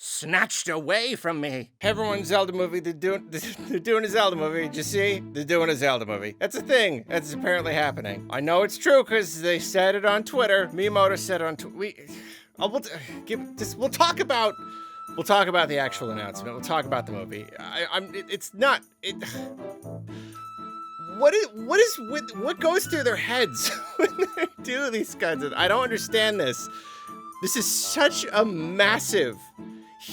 snatched away from me. Everyone's Zelda movie, they're doing a Zelda movie. Did you see? They're doing a Zelda movie. That's a thing. That's apparently happening. I know it's true because they said it on Twitter. Miyamoto said it on Twitter. We'll talk about the actual announcement. We'll talk about the movie. What goes through their heads when they do these kinds of? I don't understand this. This is such a massive,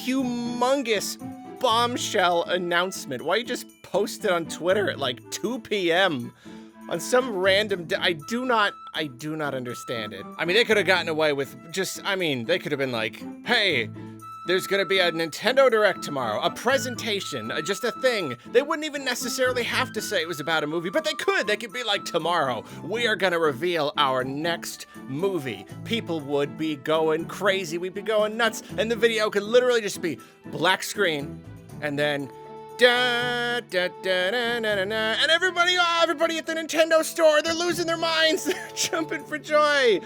humongous bombshell announcement. Why you just post it on Twitter at like 2 p.m. on some random I do not understand it. I mean, they could have gotten away with they could have been like, hey, there's gonna be a Nintendo Direct tomorrow, a presentation, just a thing. They wouldn't even necessarily have to say it was about a movie, but they could. They could be like, tomorrow, we are gonna reveal our next movie. People would be going crazy. We'd be going nuts. And the video could literally just be black screen, and then da da da da da da, and everybody at the Nintendo store, they're losing their minds. They're jumping for joy.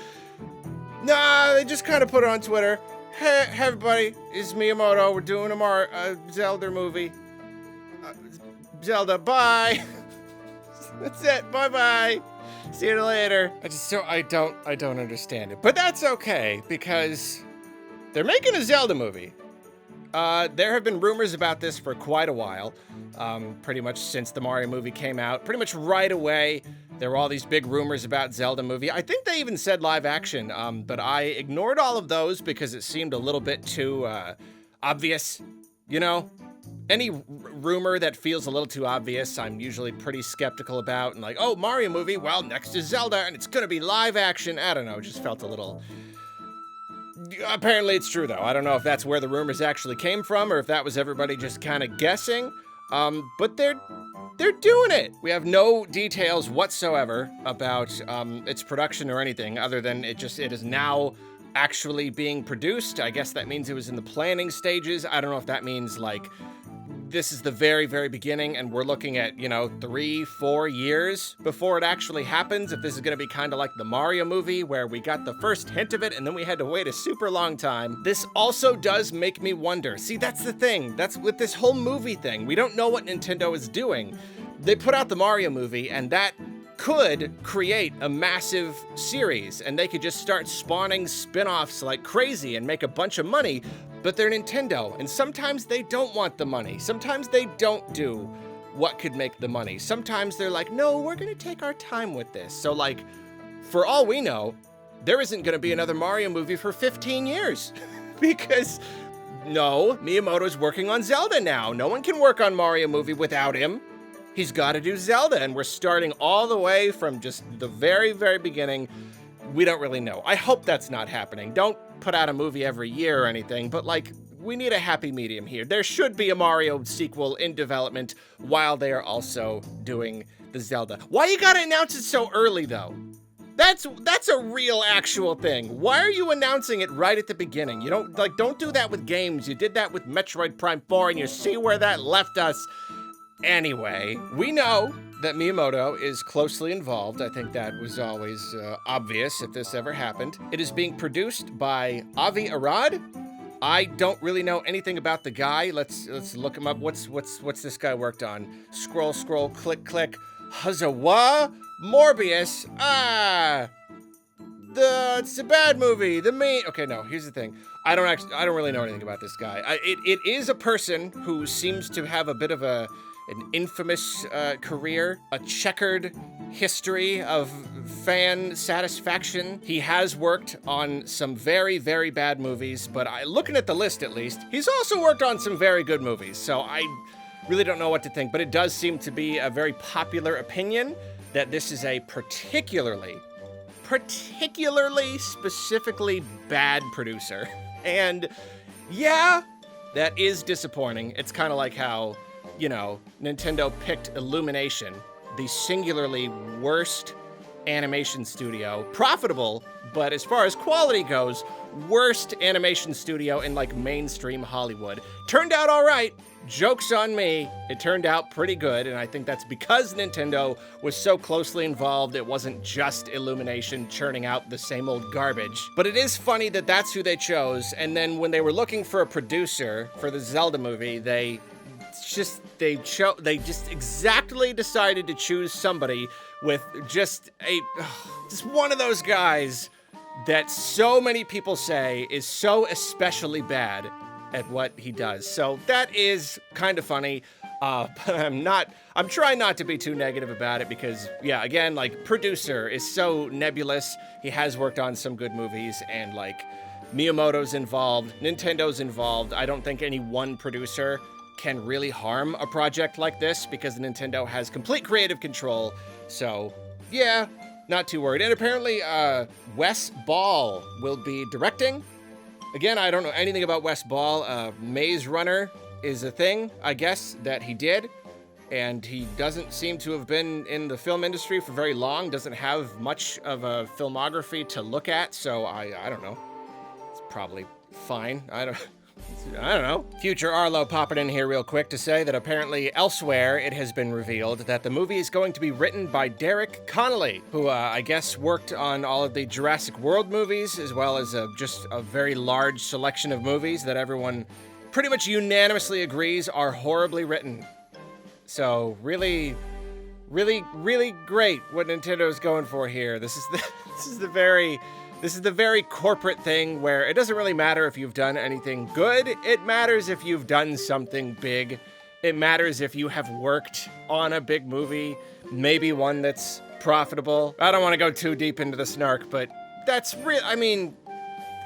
Nah, they just kind of put it on Twitter. Hey everybody, it's Miyamoto. We're doing a Zelda movie. Zelda, bye. That's it. Bye. See you later. I don't understand it, but that's okay because they're making a Zelda movie. There have been rumors about this for quite a while, pretty much since the Mario movie came out. Pretty much right away, there were all these big rumors about Zelda movie. I think they even said live action, but I ignored all of those because it seemed a little bit too obvious, you know? Any rumor that feels a little too obvious, I'm usually pretty skeptical about, and like, oh, Mario movie, well, next is Zelda, and it's gonna be live action. I don't know, just felt a little... Apparently it's true, though. I don't know if that's where the rumors actually came from or if that was everybody just kind of guessing. But they're doing it. We have no details whatsoever about its production or anything other than it is now actually being produced. I guess that means it was in the planning stages. I don't know if that means like this is the very, very beginning and we're looking at, 3-4 years before it actually happens. If this is going to be kind of like the Mario movie where we got the first hint of it and then we had to wait a super long time. This also does make me wonder. See, that's the thing. That's with this whole movie thing. We don't know what Nintendo is doing. They put out the Mario movie and that could create a massive series and they could just start spawning spin-offs like crazy and make a bunch of money. But they're Nintendo, and sometimes they don't want the money. Sometimes they don't do what could make the money. Sometimes they're like, no, we're gonna take our time with this. So like, for all we know, there isn't gonna be another Mario movie for 15 years. Because, no, Miyamoto's working on Zelda now. No one can work on Mario movie without him. He's gotta do Zelda, and we're starting all the way from just the very, very beginning. We don't really know. I hope that's not happening. Don't put out a movie every year or anything, but like, we need a happy medium here. There should be a Mario sequel in development while they are also doing the Zelda. Why you gotta announce it so early though? That's a real actual thing. Why are you announcing it right at the beginning? You don't do that with games. You did that with Metroid Prime 4 and you see where that left us. Anyway, we know that Miyamoto is closely involved. I think that was always obvious if this ever happened. It is being produced by Avi Arad. I don't really know anything about the guy. Let's look him up. What's this guy worked on? Scroll, click. Hazawa Morbius. It's a bad movie. Okay, no, here's the thing. I don't really know anything about this guy. It is a person who seems to have a bit of an infamous career, a checkered history of fan satisfaction. He has worked on some very, very bad movies, but looking at the list at least, he's also worked on some very good movies, so I really don't know what to think, but it does seem to be a very popular opinion that this is a particularly specifically bad producer. And yeah, that is disappointing. It's kind of like how, Nintendo picked Illumination, the singularly worst animation studio. Profitable, but as far as quality goes, worst animation studio in like mainstream Hollywood. Turned out all right. Joke's on me. It turned out pretty good, and I think that's because Nintendo was so closely involved. It wasn't just Illumination churning out the same old garbage. But it is funny that that's who they chose, and then when they were looking for a producer for the Zelda movie, they just exactly decided to choose somebody with just one of those guys that so many people say is so especially bad at what he does. So that is kind of funny, but I'm trying not to be too negative about it because, yeah, again, like, producer is so nebulous. He has worked on some good movies, and like, Miyamoto's involved, Nintendo's involved. I don't think any one producer can really harm a project like this because Nintendo has complete creative control. So yeah, not too worried. And apparently, Wes Ball will be directing. Again, I don't know anything about Wes Ball. Maze Runner is a thing, I guess, that he did. And he doesn't seem to have been in the film industry for very long, doesn't have much of a filmography to look at, so I don't know. It's probably fine. I don't know. Future Arlo popping in here real quick to say that apparently elsewhere it has been revealed that the movie is going to be written by Derek Connolly, who I guess worked on all of the Jurassic World movies, as well as just a very large selection of movies that everyone pretty much unanimously agrees are horribly written. So really, really, really great what Nintendo's going for here. This is the very corporate thing where it doesn't really matter if you've done anything good. It matters if you've done something big. It matters if you have worked on a big movie, maybe one that's profitable. I don't want to go too deep into the snark, but that's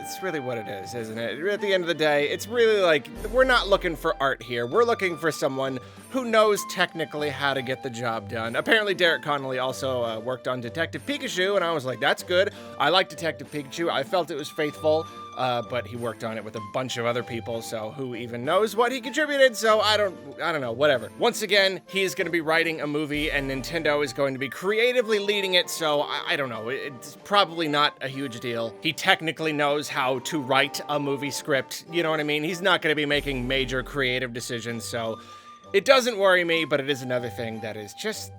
it's really what it is, isn't it? At the end of the day, it's really like, we're not looking for art here. We're looking for someone who knows technically how to get the job done. Apparently, Derek Connolly also worked on Detective Pikachu, and I was like, that's good. I like Detective Pikachu. I felt it was faithful, but he worked on it with a bunch of other people, so who even knows what he contributed? So I don't know, whatever. Once again, he's going to be writing a movie, and Nintendo is going to be creatively leading it, so I don't know. It's probably not a huge deal. He technically knows how to write a movie script, you know what I mean? He's not going to be making major creative decisions, so it doesn't worry me, but it is another thing that is just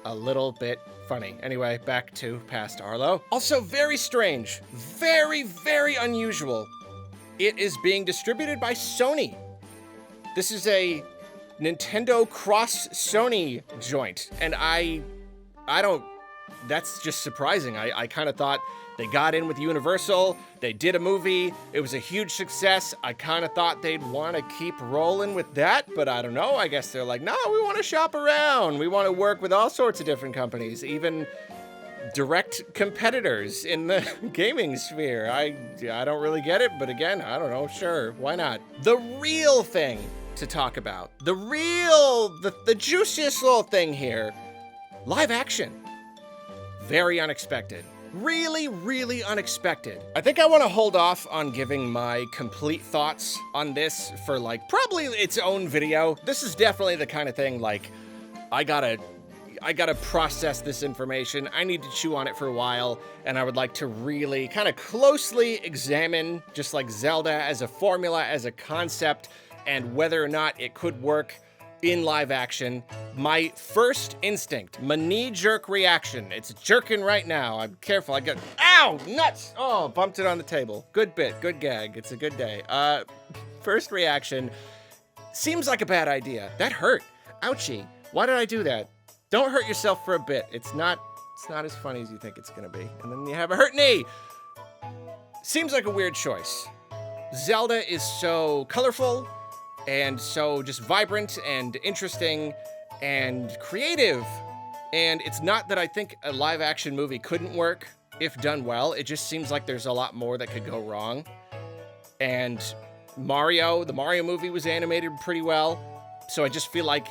a little bit funny. Anyway, back to past Arlo. Also very strange, very, very unusual. It is being distributed by Sony. This is a Nintendo cross Sony joint, and that's just surprising. I kind of thought they got in with Universal, they did a movie, it was a huge success. I kind of thought they'd want to keep rolling with that, but I don't know. I guess they're like, no, we want to shop around. We want to work with all sorts of different companies, even direct competitors in the gaming sphere. I don't really get it, but again, I don't know, sure, why not? The real thing to talk about, the juiciest little thing here, live action. Very unexpected. Really, really unexpected. I think I want to hold off on giving my complete thoughts on this for like probably its own video. This is definitely the kind of thing like I gotta process this information. I need to chew on it for a while, and I would like to really kind of closely examine just like Zelda as a formula, as a concept, and whether or not it could work in live action. My first instinct, my knee-jerk reaction, it's jerking right now. I'm careful, I got, ow, nuts! Oh, bumped it on the table. Good bit, good gag, it's a good day. First reaction, seems like a bad idea. That hurt, ouchie. Why did I do that? Don't hurt yourself for a bit. It's not as funny as you think it's gonna be. And then you have a hurt knee. Seems like a weird choice. Zelda is so colorful, and so just vibrant and interesting and creative. And it's not that I think a live action movie couldn't work if done well. It just seems like there's a lot more that could go wrong. And the Mario movie was animated pretty well. So I just feel like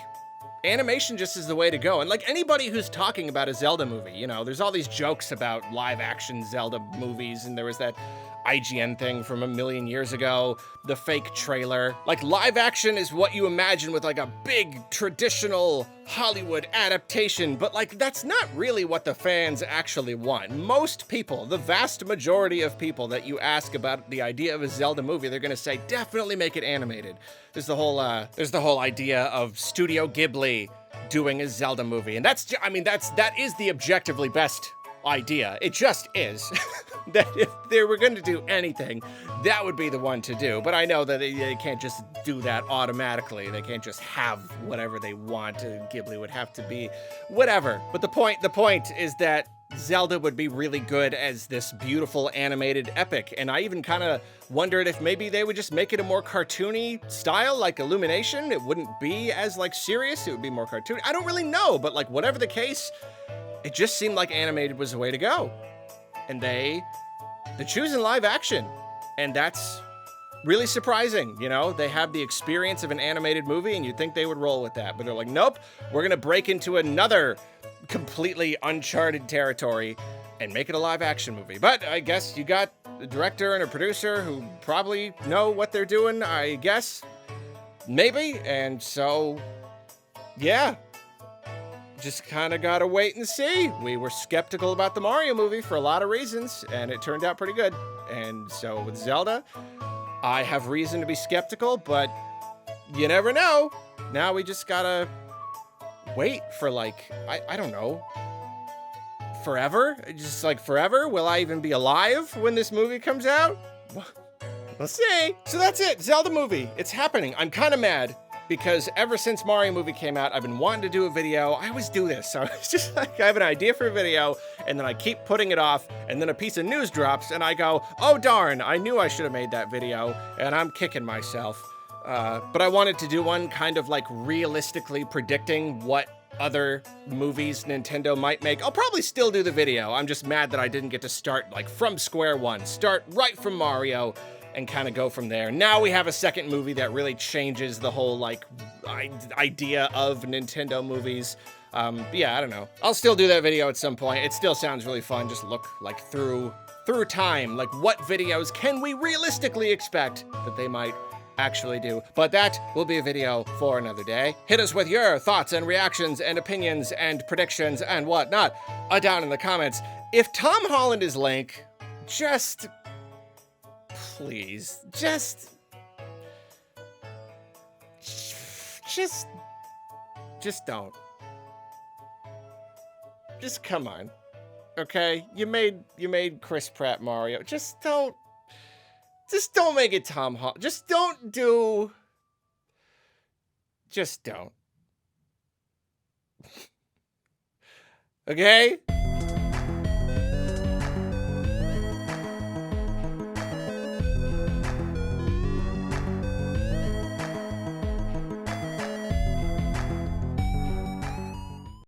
animation just is the way to go. And like anybody who's talking about a Zelda movie, you know, there's all these jokes about live action Zelda movies. And there was that IGN thing from a million years ago, the fake trailer. Like, live action is what you imagine with like a big traditional Hollywood adaptation, but like that's not really what the fans actually want. Most people, the vast majority of people that you ask about the idea of a Zelda movie, they're gonna say, definitely make it animated. There's the whole idea of Studio Ghibli doing a Zelda movie, and that is the objectively best idea. It just is. That if they were going to do anything, that would be the one to do. But I know that they can't just do that automatically. They can't just have whatever they want. Ghibli would have to be whatever. But the point is that Zelda would be really good as this beautiful animated epic. And I even kind of wondered if maybe they would just make it a more cartoony style, like Illumination. It wouldn't be as like serious. It would be more cartoony. I don't really know, but like whatever the case, it just seemed like animated was the way to go. And they're choosing live action. And that's really surprising, you know? They have the experience of an animated movie and you'd think they would roll with that. But they're like, nope, we're gonna break into another completely uncharted territory and make it a live action movie. But I guess you got a director and a producer who probably know what they're doing, I guess. Maybe. And so, yeah. Just kind of gotta wait and see. We were skeptical about the Mario movie for a lot of reasons, and it turned out pretty good. And so with Zelda, I have reason to be skeptical, but you never know. Now we just gotta wait for like, I don't know, forever? Just like forever? Will I even be alive when this movie comes out? We'll see. So that's it, Zelda movie. It's happening. I'm kind of mad, because ever since Mario movie came out, I've been wanting to do a video. I always do this. So it's just like I have an idea for a video, and then I keep putting it off, and then a piece of news drops, and I go, oh darn, I knew I should have made that video, and I'm kicking myself. But I wanted to do one kind of like realistically predicting what other movies Nintendo might make. I'll probably still do the video. I'm just mad that I didn't get to start like from square one, start right from Mario, and kind of go from there. Now we have a second movie that really changes the whole like idea of Nintendo movies. Yeah, I don't know. I'll still do that video at some point. It still sounds really fun. Just look like through time, like what videos can we realistically expect that they might actually do. But that will be a video for another day. Hit us with your thoughts and reactions and opinions and predictions and whatnot down in the comments. If Tom Holland is Link, just please, just don't. Just come on. Okay? You made Chris Pratt Mario. Just don't make it Tom Holland. Just don't. Okay?